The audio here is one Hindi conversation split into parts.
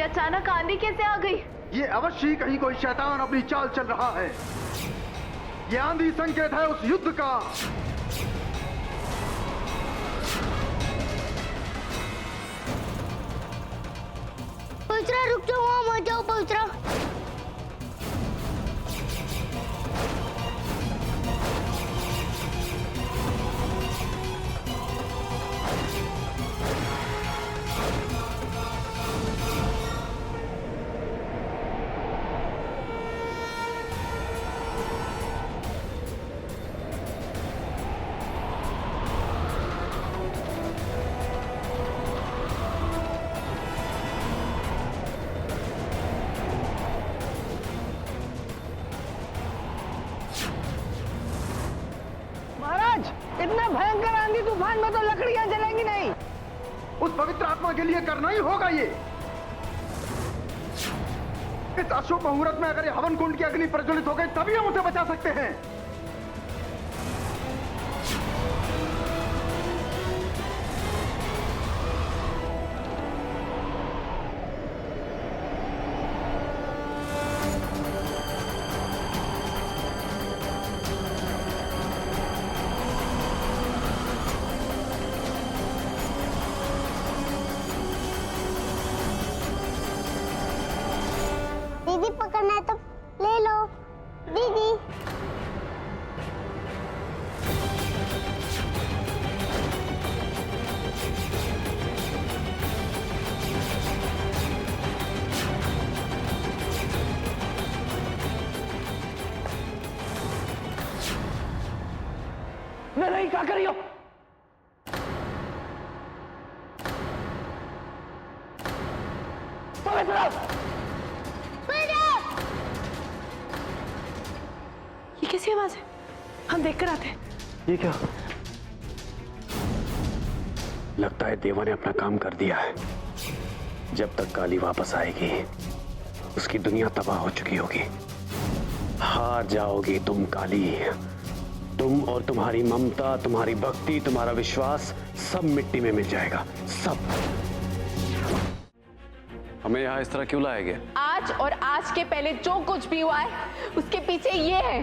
अचानक आंधी कैसे आ गई? ये अवश्य ही कहीं कोई शैतान अपनी चाल चल रहा है। ये आंधी संकेत है उस युद्ध का। पवित्रा रुक जाओ, वहाँ मत जाओ पवित्रा। इतना भयंकर आंधी तूफान में तो लकड़ियां जलेंगी नहीं। उस पवित्र आत्मा के लिए करना ही होगा ये। इस अशुभ मुहूर्त में अगर ये हवन कुंड की अग्नि प्रज्वलित हो गई तभी हम उसे बचा सकते हैं। दीदी पकड़ना है तो ले लो दीदी। नहीं क्या करियो? पवित्रा ये कैसी आवाज है? हम देख कर आते हैं। ये क्या? लगता है देवा ने अपना काम कर दिया है। जब तक काली वापस आएगी उसकी दुनिया तबाह हो चुकी होगी। हार जाओगी तुम काली। तुम और तुम्हारी ममता, तुम्हारी भक्ति, तुम्हारा विश्वास सब मिट्टी में मिल जाएगा, सब। हमें यहाँ इस तरह क्यों लाया गया? आज और आज के पहले जो कुछ भी हुआ है उसके पीछे ये है।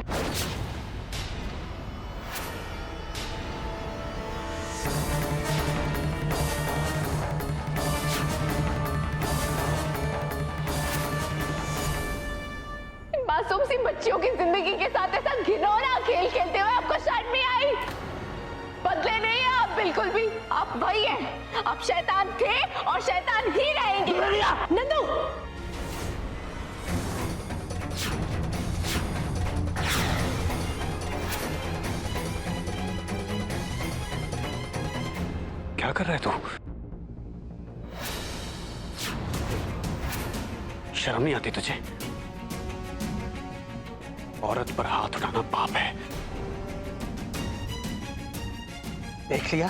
इन मासूम सी बच्चियों की जिंदगी के साथ ऐसा घिनौना खेल खेलते हुए आपको शर्म नहीं आई? बदले नहीं है आप बिल्कुल भी। आप वही हैं। आप शैतान थे और शैतान ही रहेंगे। नंदू, क्या कर रहा है तू? शर्म नहीं आती तुझे? औरत पर हाथ उठाना पाप है। देख लिया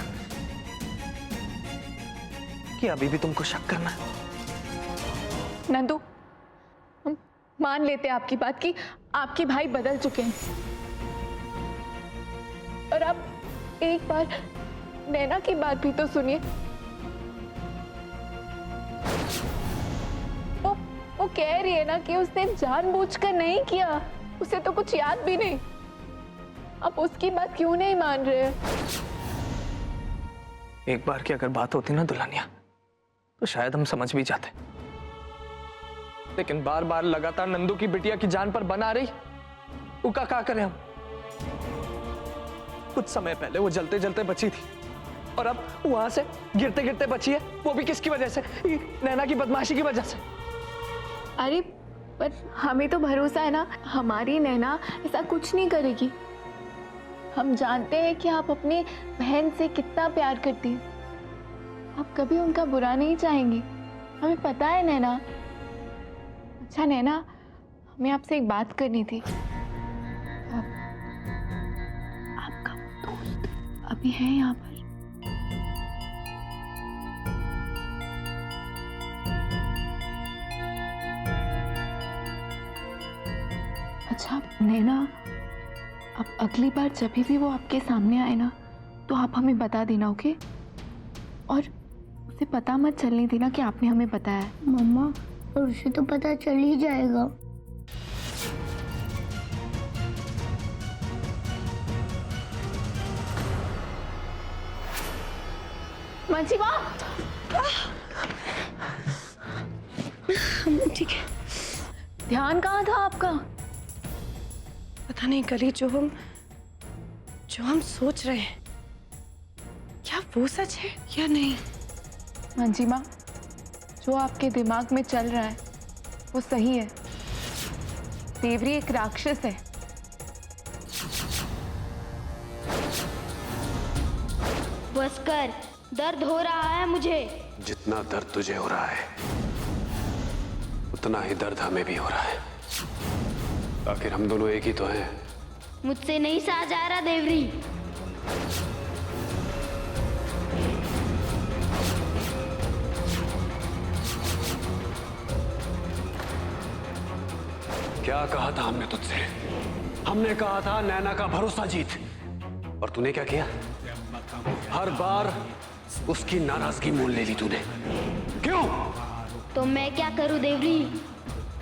कि अभी भी तुमको शक करना है? नंदू, हम मान लेते हैं आपकी बात कि आपके भाई बदल चुके हैं, और आप एक बार नैना की बात भी तो सुनिए। वो कह रही है ना कि उसने जानबूझकर नहीं किया, उसे तो कुछ याद भी नहीं। आप उसकी बात क्यों नहीं मान रहे हैं? एक बार की अगर बात होती ना दुल्हनिया, तो शायद हम समझ भी जाते। लेकिन बार बार लगातार नंदू की बिटिया की जान पर बना रही, उका क्या करें हम? कुछ समय पहले वो जलते जलते बची थी, और अब वहां से गिरते गिरते बची है, वो भी किसकी वजह से? नैना की बदमाशी की वजह से। अरे पर हमें तो भरोसा है ना, हमारी नैना ऐसा कुछ नहीं करेगी। हम जानते हैं कि आप अपनी बहन से कितना प्यार करती हैं। आप कभी उनका बुरा नहीं चाहेंगी, हमें पता है नैना। अच्छा नैना, हमें आपसे एक बात करनी थी। आपका दोस्त अभी है यहाँ पर? अच्छा नैना, अब अगली बार जब भी वो आपके सामने आए ना, तो आप हमें बता देना, ओके? और उसे पता मत चलने देना कि आपने हमें बताया है। मम्मा, और उसे तो पता चल ही जाएगा। मंजिमा, ठीक है। ध्यान कहाँ था आपका? पता नहीं कली, जो हम सोच रहे हैं क्या वो सच है या नहीं। मंजिमा, जो आपके दिमाग में चल रहा है वो सही है। देवरी एक राक्षस है। बस कर, दर्द हो रहा है मुझे। जितना दर्द तुझे हो रहा है उतना ही दर्द हमें भी हो रहा है। आखिर हम दोनों एक ही तो हैं। मुझसे नहीं सहा जा रहा देवरी। क्या कहा था हमने तुझसे? हमने कहा था नैना का भरोसा जीत, और तूने क्या किया? हर बार उसकी नाराजगी मोल ले ली तूने। क्यों? तो मैं क्या करूं देवरी?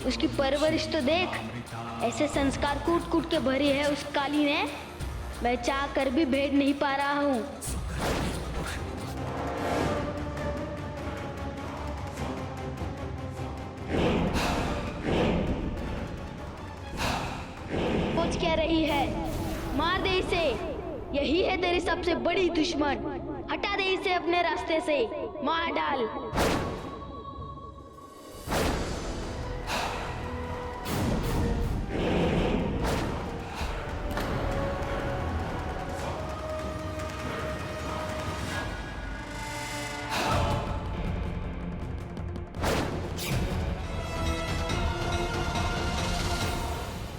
उसकी परवरिश तो देख, ऐसे संस्कार कूट कूट के भरी है उस काली ने, मैं चाह कर भी भेद नहीं पा रहा हूँ। सोच क्या रही है? मार दे इसे, यही है तेरी सबसे बड़ी दुश्मन। हटा दे इसे अपने रास्ते से, मार डाल।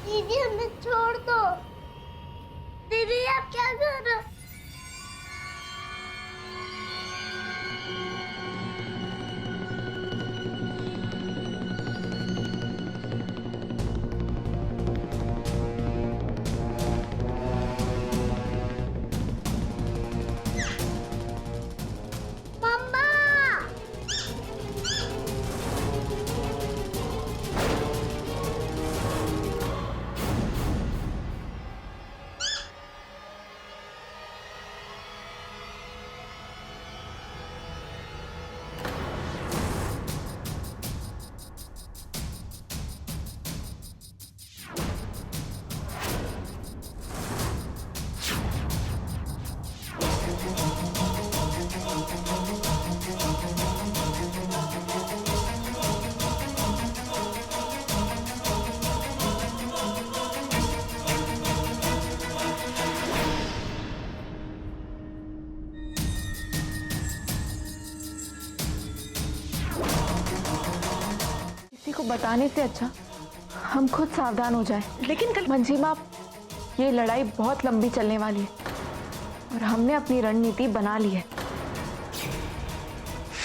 दीदी हमें छोड़ दो। दीदी आप क्या कर रहे हो? मम्मा! किसी को बताने से अच्छा हम खुद सावधान हो जाएं। लेकिन कल मंजिमा, ये लड़ाई बहुत लंबी चलने वाली है और हमने अपनी रणनीति बना ली है।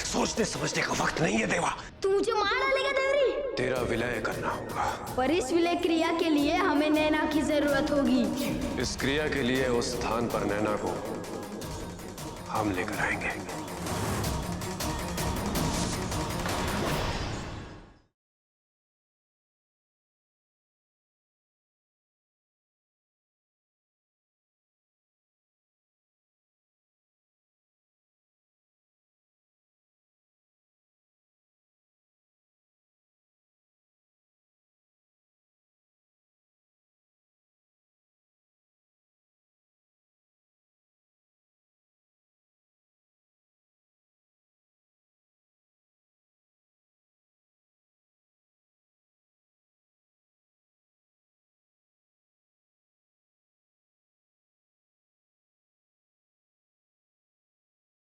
सोचने समझने का वक्त नहीं है देवा। तू मुझे मार डालेगा देवरी? तेरा विलय करना होगा। पर इस विलय क्रिया के लिए हमें नैना की जरूरत होगी। इस क्रिया के लिए उस स्थान पर नैना को हम लेकर आएंगे।